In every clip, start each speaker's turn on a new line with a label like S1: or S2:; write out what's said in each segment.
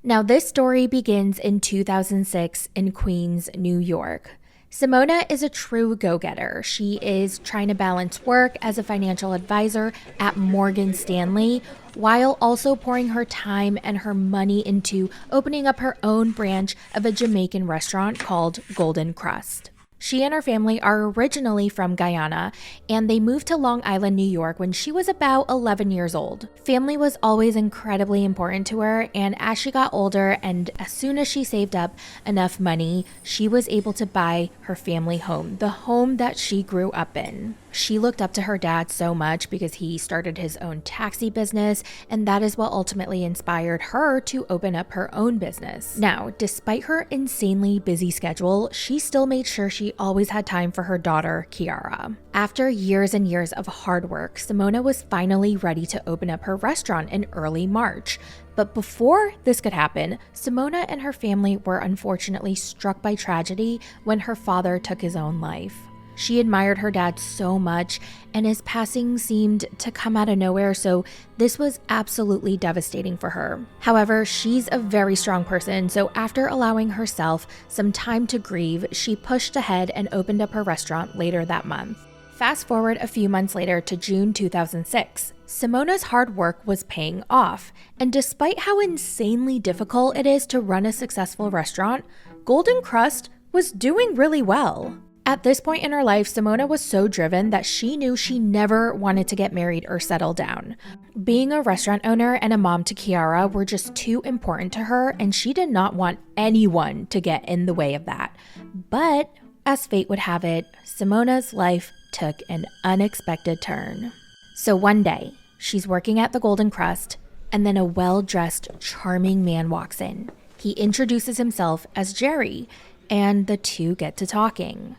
S1: Now, this story begins in 2006 in Queens, New York. Simona is a true go-getter. She is trying to balance work as a financial advisor at Morgan Stanley while also pouring her time and her money into opening up her own branch of a Jamaican restaurant called Golden Crust. She and her family are originally from Guyana, and they moved to Long Island, New York when she was about 11 years old. Family was always incredibly important to her, and as she got older and as soon as she saved up enough money, she was able to buy her family home, the home that she grew up in. She looked up to her dad so much because he started his own taxi business, and that is what ultimately inspired her to open up her own business. Now, despite her insanely busy schedule, she still made sure she always had time for her daughter, Kiara. After years and years of hard work, Simona was finally ready to open up her restaurant in early March. But before this could happen, Simona and her family were unfortunately struck by tragedy when her father took his own life. She admired her dad so much, and his passing seemed to come out of nowhere, so this was absolutely devastating for her. However, she's a very strong person, so after allowing herself some time to grieve, she pushed ahead and opened up her restaurant later that month. Fast forward a few months later to June 2006. Simona's hard work was paying off, and despite how insanely difficult it is to run a successful restaurant, Golden Crust was doing really well. At this point in her life, Simona was so driven that she knew she never wanted to get married or settle down. Being a restaurant owner and a mom to Kiara were just too important to her, and she did not want anyone to get in the way of that. But as fate would have it, Simona's life took an unexpected turn. So one day, she's working at the Golden Crust, and then a well-dressed, charming man walks in. He introduces himself as Jerry, and the two get to talking.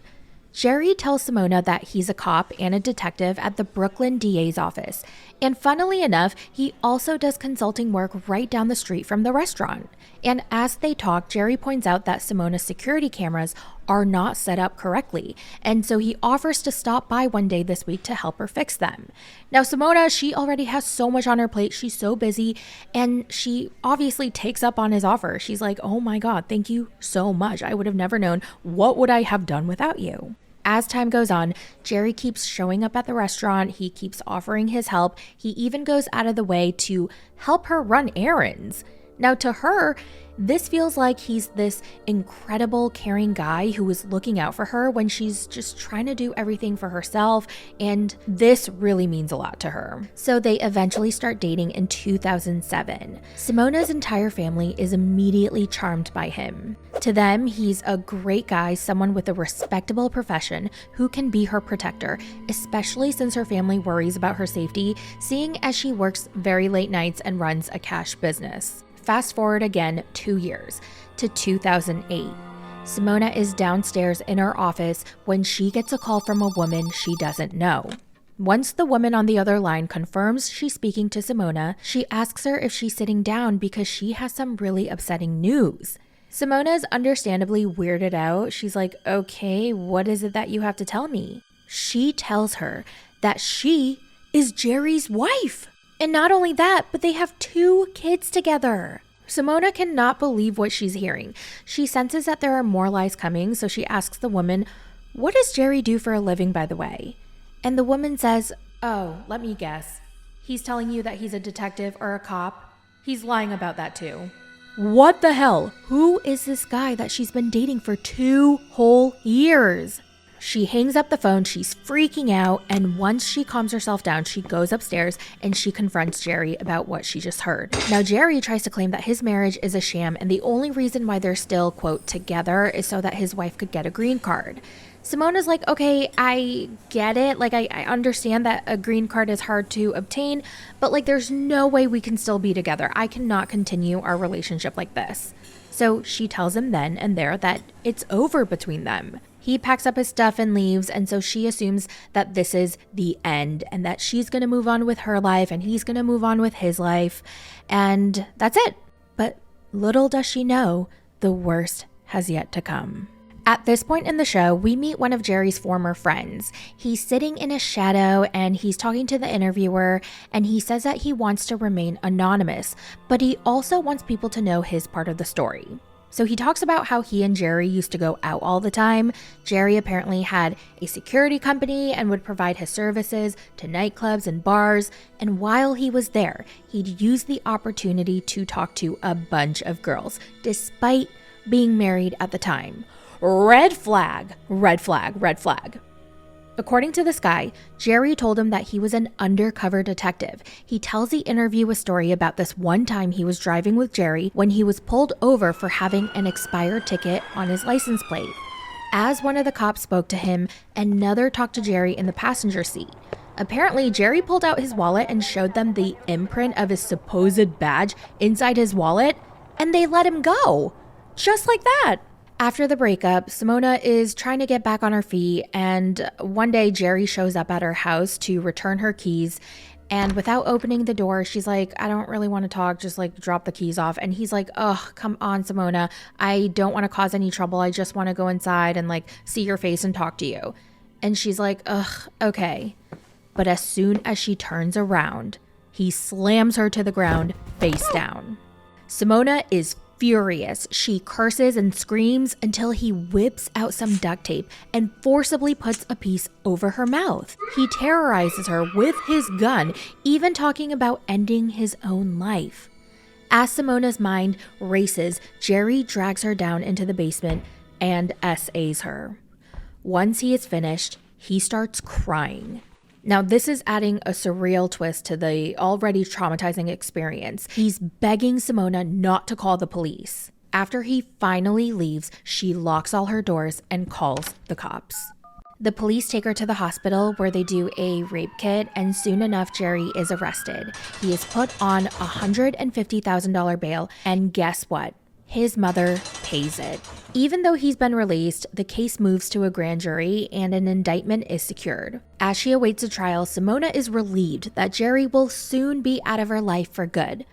S1: Jerry tells Simona that he's a cop and a detective at the Brooklyn DA's office, and funnily enough, he also does consulting work right down the street from the restaurant. And as they talk, Jerry points out that Simona's security cameras are not set up correctly, and so he offers to stop by one day this week to help her fix them. Now, Simona, she already has so much on her plate, she's so busy, and she obviously takes up on his offer. She's like, oh my God, thank you so much. I would have never known. What would I have done without you? As time goes on, Jerry keeps showing up at the restaurant. He keeps offering his help. He even goes out of the way to help her run errands. Now, to her, this feels like he's this incredible, caring guy who is looking out for her when she's just trying to do everything for herself, and this really means a lot to her. So they eventually start dating in 2007. Simona's entire family is immediately charmed by him. To them, he's a great guy, someone with a respectable profession who can be her protector, especially since her family worries about her safety, seeing as she works very late nights and runs a cash business. Fast forward again 2 years to 2008. Simona is downstairs in her office when she gets a call from a woman she doesn't know. Once the woman on the other line confirms she's speaking to Simona, she asks her if she's sitting down because she has some really upsetting news. Simona is understandably weirded out. She's like, okay, what is it that you have to tell me? She tells her that she is Jerry's wife. And not only that, but they have 2 kids together. Simona cannot believe what she's hearing. She senses that there are more lies coming, so she asks the woman, what does Jerry do for a living, by the way? And the woman says, oh, let me guess. He's telling you that he's a detective or a cop? He's lying about that too. What the hell? Who is this guy that she's been dating for 2 whole years? She hangs up the phone, she's freaking out, and once she calms herself down, she goes upstairs and she confronts Jerry about what she just heard. Now, Jerry tries to claim that his marriage is a sham, and the only reason why they're still, quote, together is so that his wife could get a green card. Simona's like, okay, I get it. Like, I understand that a green card is hard to obtain, but like, there's no way we can still be together. I cannot continue our relationship like this. So she tells him then and there that it's over between them. He packs up his stuff and leaves, and so she assumes that this is the end and that she's going to move on with her life and he's going to move on with his life, and that's it. But little does she know, the worst has yet to come. At this point in the show, we meet one of Jerry's former friends. He's sitting in a shadow and he's talking to the interviewer, and he says that he wants to remain anonymous, but he also wants people to know his part of the story. So he talks about how he and Jerry used to go out all the time. Jerry apparently had a security company and would provide his services to nightclubs and bars, and while he was there, he'd use the opportunity to talk to a bunch of girls, despite being married at the time. Red flag, red flag, red flag. According to this guy, Jerry told him that he was an undercover detective. He tells the interview a story about this one time he was driving with Jerry when he was pulled over for having an expired ticket on his license plate. As one of the cops spoke to him, another talked to Jerry in the passenger seat. Apparently, Jerry pulled out his wallet and showed them the imprint of his supposed badge inside his wallet, and they let him go. Just like that. After the breakup, Simona is trying to get back on her feet, and one day Jerry shows up at her house to return her keys, and without opening the door, she's like, I don't really want to talk, just like drop the keys off. And he's like, oh, come on, Simona, I don't want to cause any trouble, I just want to go inside and like see your face and talk to you. And she's like, ugh, okay. But as soon as she turns around, he slams her to the ground, face down. Simona is furious. She curses and screams until he whips out some duct tape and forcibly puts a piece over her mouth. He terrorizes her with his gun, even talking about ending his own life. As Simona's mind races, Jerry drags her down into the basement and SAs her. Once he is finished, he starts crying. Now, this is adding a surreal twist to the already traumatizing experience. He's begging Simona not to call the police. After he finally leaves, she locks all her doors and calls the cops. The police take her to the hospital where they do a rape kit, and soon enough, Jerry is arrested. He is put on a $150,000 bail, and guess what? His mother pays it. Even though he's been released, the case moves to a grand jury and an indictment is secured. As she awaits a trial, Simona is relieved that Jerry will soon be out of her life for good.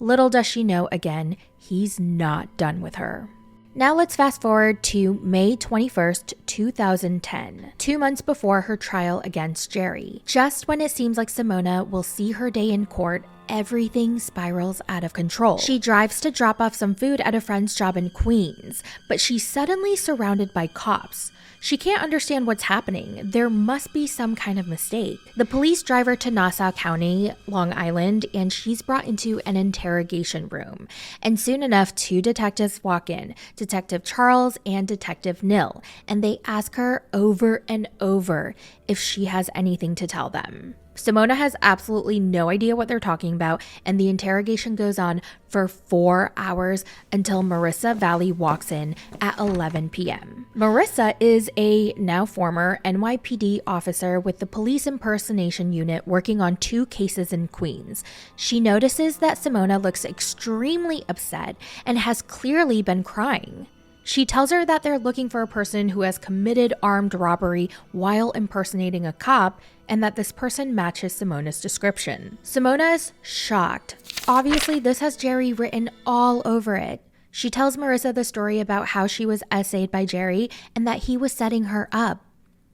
S1: Little does she know, again, he's not done with her. Now let's fast forward to May 21st, 2010, 2 months before her trial against Jerry. Just when it seems like Simona will see her day in court, everything spirals out of control. She drives to drop off some food at a friend's job in Queens, but she's suddenly surrounded by cops. She can't understand what's happening. There must be some kind of mistake. The police drive her to Nassau County, Long Island, and she's brought into an interrogation room. And soon enough, 2 detectives walk in, Detective Charles and Detective Nil, and they ask her over and over if she has anything to tell them. Simona has absolutely no idea what they're talking about, and the interrogation goes on for 4 hours until Marissa Valley walks in at 11 p.m. Marissa is a now former NYPD officer with the police impersonation unit working on 2 cases in Queens. She notices that Simona looks extremely upset and has clearly been crying. She tells her that they're looking for a person who has committed armed robbery while impersonating a cop, and that this person matches Simona's description. Simona is shocked. Obviously, this has Jerry written all over it. She tells Marissa the story about how she was essayed by Jerry and that he was setting her up.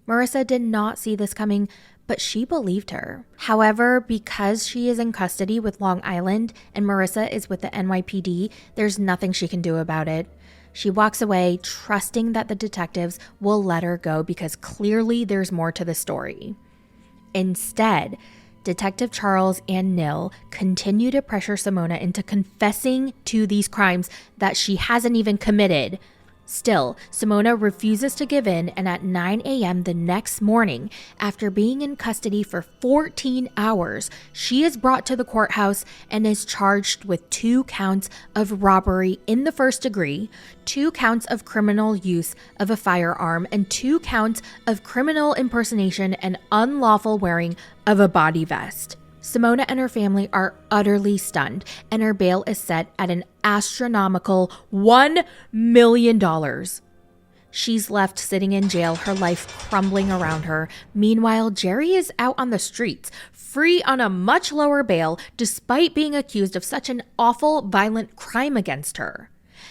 S1: Marissa did not see this coming, but she believed her. However, because she is in custody with Long Island and Marissa is with the NYPD, there's nothing she can do about it. She walks away, trusting that the detectives will let her go because clearly there's more to the story. Instead, Detective Charles and Nil continue to pressure Simona into confessing to these crimes that she hasn't even committed. Still, Simona refuses to give in, and at 9 a.m. the next morning, after being in custody for 14 hours, she is brought to the courthouse and is charged with 2 counts of robbery in the first degree, 2 counts of criminal use of a firearm, and 2 counts of criminal impersonation and unlawful wearing of a body vest. Simona and her family are utterly stunned, and her bail is set at an astronomical $1 million. She's left sitting in jail, her life crumbling around her. Meanwhile, Jerry is out on the streets, free on a much lower bail, despite being accused of such an awful, violent crime against her.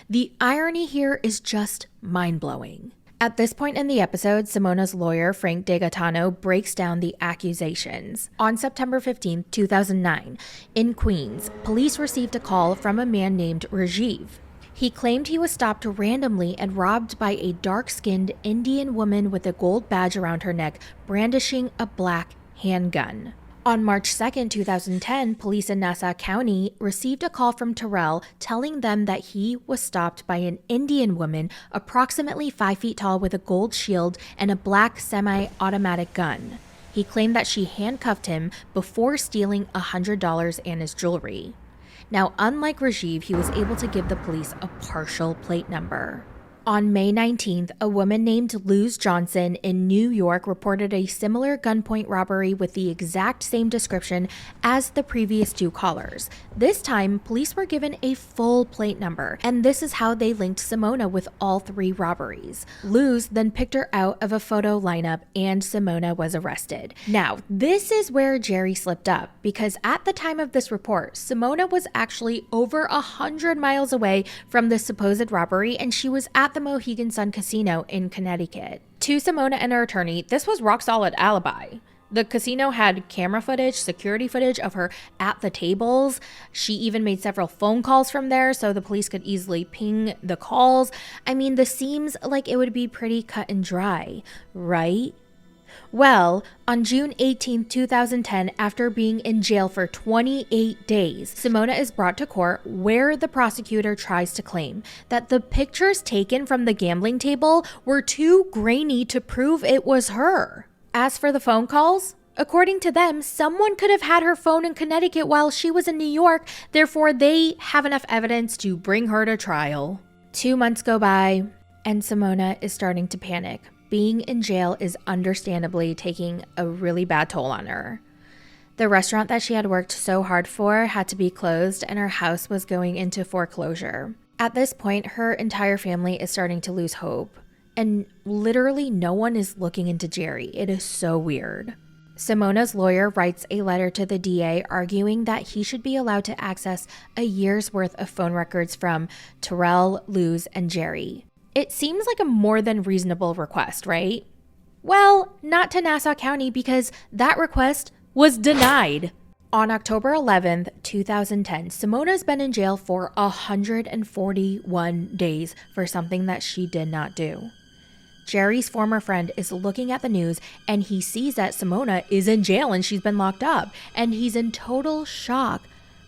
S1: The irony here is just mind-blowing. At this point in the episode, Simona's lawyer, Frank DeGaetano, breaks down the accusations. On September 15, 2009, in Queens, police received a call from a man named Rajiv. He claimed he was stopped randomly and robbed by a dark-skinned Indian woman with a gold badge around her neck, brandishing a black handgun. On March 2, 2010, police in Nassau County received a call from Terrell telling them that he was stopped by an Indian woman approximately 5 feet tall with a gold shield and a black semi-automatic gun. He claimed that she handcuffed him before stealing $100 and his jewelry. Now, unlike Rajiv, he was able to give the police a partial plate number. On May 19th, a woman named Luz Johnson in New York reported a similar gunpoint robbery with the exact same description as the previous two callers. This time, police were given a full plate number, and this is how they linked Simona with all three robberies. Luz then picked her out of a photo lineup, and Simona was arrested. Now, this is where Jerry slipped up, because at the time of this report, Simona was actually over 100 miles away from the supposed robbery, and she was at the Mohegan Sun Casino in Connecticut. To Simona and her attorney, this was rock solid alibi. The casino had camera footage, security footage of her at the tables. She even made several phone calls from there so the police could easily ping the calls. I mean, this seems like it would be pretty cut and dry, right? Well, on June 18, 2010, after being in jail for 28 days, Simona is brought to court where the prosecutor tries to claim that the pictures taken from the gambling table were too grainy to prove it was her. As for the phone calls, according to them, someone could have had her phone in Connecticut while she was in New York, therefore they have enough evidence to bring her to trial. 2 months go by, and Simona is starting to panic. Being in jail is understandably taking a really bad toll on her. The restaurant that she had worked so hard for had to be closed, and her house was going into foreclosure. At this point, her entire family is starting to lose hope, and literally no one is looking into Jerry. It is so weird. Simona's lawyer writes a letter to the DA arguing that he should be allowed to access a year's worth of phone records from Terrell, Luz, and Jerry. It seems like a more than reasonable request, right? Well, not to Nassau County because that request was denied. On October 11th, 2010, Simona's been in jail for 141 days for something that she did not do. Jerry's former friend is looking at the news and he sees that Simona is in jail and she's been locked up. And he's in total shock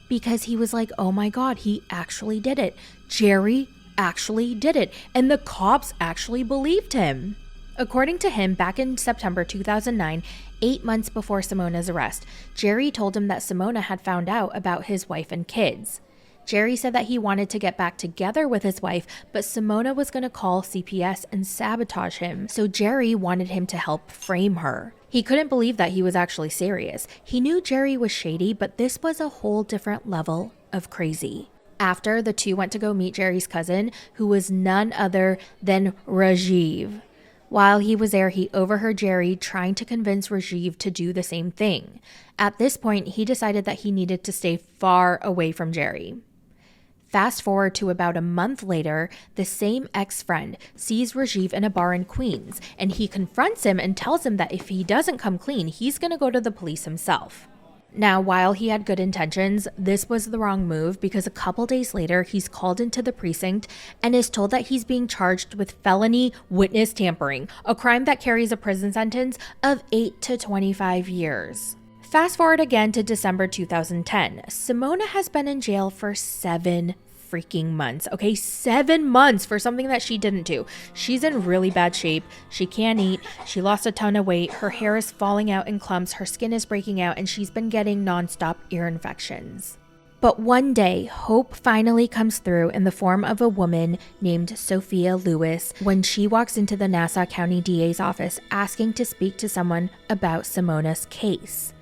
S1: because he was like, oh my God, he actually did it. Jerry actually did it, and the cops actually believed him. According to him, back in September 2009, 8 months before Simona's arrest, Jerry told him that Simona had found out about his wife and kids. Jerry said that he wanted to get back together with his wife, but Simona was going to call CPS and sabotage him, so Jerry wanted him to help frame her. He couldn't believe that he was actually serious. He knew Jerry was shady, but this was a whole different level of crazy. After, the two went to go meet Jerry's cousin, who was none other than Rajiv. While he was there, he overheard Jerry trying to convince Rajiv to do the same thing. At this point, he decided that he needed to stay far away from Jerry. Fast forward to about a month later, the same ex-friend sees Rajiv in a bar in Queens, and he confronts him and tells him that if he doesn't come clean, he's going to go to the police himself. Now, while he had good intentions, this was the wrong move because a couple days later, he's called into the precinct and is told that he's being charged with felony witness tampering, a crime that carries a prison sentence of 8 to 25 years. Fast forward again to December 2010. Simona has been in jail for 7 freaking months. Okay, 7 months for something that she didn't do. She's in really bad shape. She can't eat. She lost a ton of weight. Her hair is falling out in clumps. Her skin is breaking out, and she's been getting nonstop ear infections. But one day, hope finally comes through in the form of a woman named Sophia Lewis when she walks into the Nassau County DA's office asking to speak to someone about Simona's case.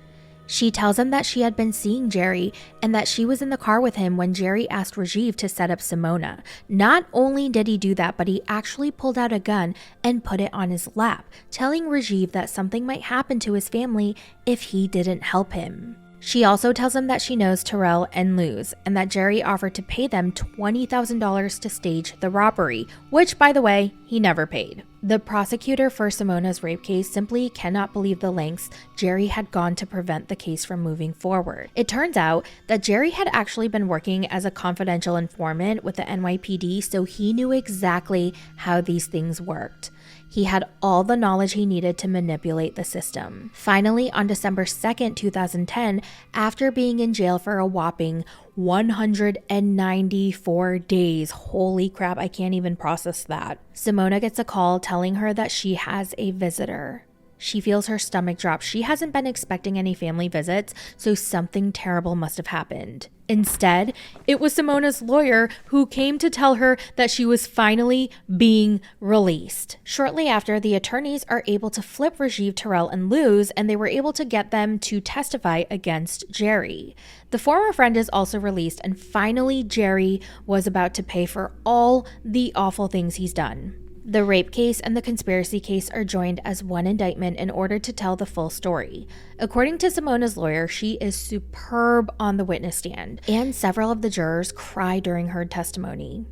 S1: She tells him that she had been seeing Jerry and that she was in the car with him when Jerry asked Rajiv to set up Simona. Not only did he do that, but he actually pulled out a gun and put it on his lap, telling Rajiv that something might happen to his family if he didn't help him. She also tells him that she knows Terrell and Luz, and that Jerry offered to pay them $20,000 to stage the robbery, which, by the way, he never paid. The prosecutor for Simona's rape case simply cannot believe the lengths Jerry had gone to prevent the case from moving forward. It turns out that Jerry had actually been working as a confidential informant with the NYPD, so he knew exactly how these things worked. He had all the knowledge he needed to manipulate the system. Finally, on December 2nd, 2010, after being in jail for a whopping 194 days, holy crap, I can't even process that, Simona gets a call telling her that she has a visitor. She feels her stomach drop. She hasn't been expecting any family visits, so something terrible must have happened. Instead, it was Simona's lawyer who came to tell her that she was finally being released. Shortly after, the attorneys are able to flip Rajiv, Terrell, and Luz, and they were able to get them to testify against Jerry. The former friend is also released, and finally Jerry was about to pay for all the awful things he's done. The rape case and the conspiracy case are joined as one indictment in order to tell the full story. According to Simona's lawyer, she is superb on the witness stand, and several of the jurors cry during her testimony.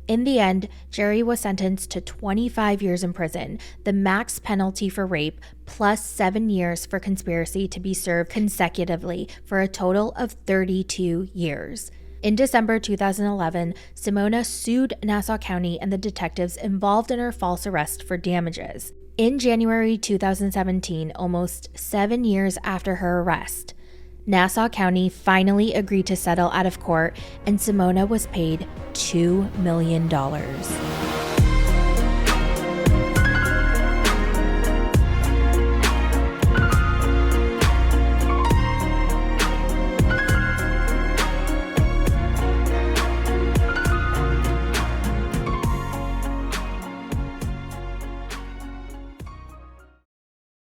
S1: In the end, Jerry was sentenced to 25 years in prison, the max penalty for rape, plus 7 years for conspiracy to be served consecutively for a total of 32 years. In December 2011, Simona sued Nassau County and the detectives involved in her false arrest for damages. In January 2017, almost 7 years after her arrest, Nassau County finally agreed to settle out of court, and Simona was paid $2 million.